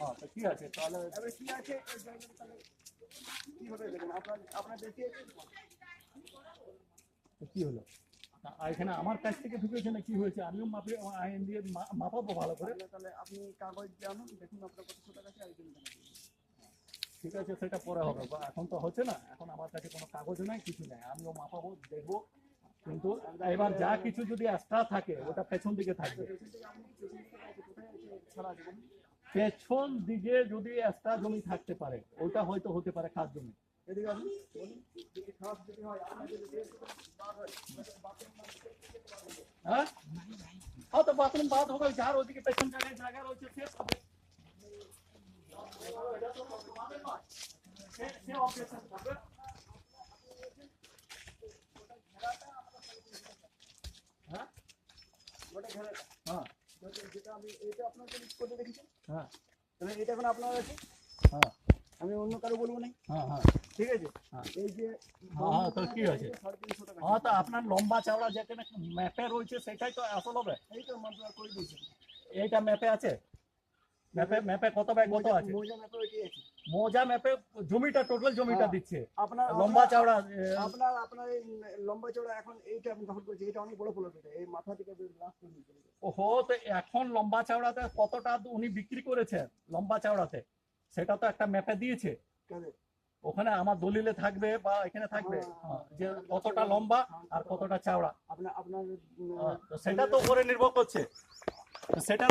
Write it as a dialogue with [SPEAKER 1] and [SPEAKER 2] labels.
[SPEAKER 1] হ্যাঁ, তো কি আছে তাহলে?
[SPEAKER 2] এবার কি আছে কিভাবে দেখেন আপনার দেশে
[SPEAKER 1] কি হলো? এখানে আমার কাছ থেকে ঢুকেছে না, কি হয়েছে? আমিও মাপে আইন দিয়ে মাপাবো ভালো করে।
[SPEAKER 2] তাহলে আপনি কাগজ জানুন, দেখুন আপনার কত শতক আছে আর
[SPEAKER 1] ঠিক আছে, সেটা পরে হবে, এখন তো হচ্ছে না। এখন আমার কাছে কোনো কাগজ নাই, কিছু নাই। আমিও মাপাবো, দেখবো। কিন্তু এবার যা কিছু যদি এক্সট্রা থাকে ওটা পেছন দিকে থাকবে। পেছন দিকে যদি এক্সট্রা জমি থাকতে পারে ওটা হয়তো হতে পারে খাস জমি।
[SPEAKER 2] এদিকে আসুন, যদি খাস যদি হয়
[SPEAKER 1] হ্যাঁ, হয়তো বাথরুম বাদ হবে, যার ওদিকে পেছন জায়গায় জায়গা রয়েছে সে পাবে। সে অবজেকশন করবে। হ্যাঁ,
[SPEAKER 2] ওটা ঘেরা
[SPEAKER 1] হ্যাঁ,
[SPEAKER 2] যেটা আমি এটা আপনার করে দেখেছি।
[SPEAKER 1] হ্যাঁ,
[SPEAKER 2] তাহলে এটা এখন আপনার আছে,
[SPEAKER 1] হ্যাঁ,
[SPEAKER 2] আমি অন্য কারো বলবো না।
[SPEAKER 1] হ্যাঁ, হ্যাঁ,
[SPEAKER 2] ঠিক আছে, এই যে
[SPEAKER 1] হ্যাঁ, তো কি আছে?
[SPEAKER 2] 350 টাকা।
[SPEAKER 1] হ্যাঁ, তো আপনার লম্বা চওড়া যেখানে ম্যাপে রয়েছে সেটাই তো আসল হবে।
[SPEAKER 2] এই তো মাত্র করে দিয়েছি।
[SPEAKER 1] এইটা ম্যাপে আছে? ম্যাপে কত বাই কত আছে?
[SPEAKER 2] মোজা ম্যাপে ওইটাই আছে।
[SPEAKER 1] মোজা ম্যাপে জমিটা, টোটাল জমিটা দিচ্ছে
[SPEAKER 2] আপনার
[SPEAKER 1] লম্বা চওড়া।
[SPEAKER 2] আপনার এই লম্বা চওড়া এখন এইটা আপনি দখল করেছে, এটা অনেক বড় প্লট, এটা এই মাথা থেকে লাস্ট পর্যন্ত।
[SPEAKER 1] ওহো, তো এখন লম্বা চওড়াতে কতটা উনি বিক্রি করেছেন লম্বা চওড়াতে সেটা তো একটা ম্যাপে দিয়েছে। ওখানে আমার দলিলে থাকবে বা এখানে থাকবে যে কতটা লম্বা আর কতটা চওড়া।
[SPEAKER 2] আপনার
[SPEAKER 1] সেটা তো উপরে নির্ভর করছে, সেটার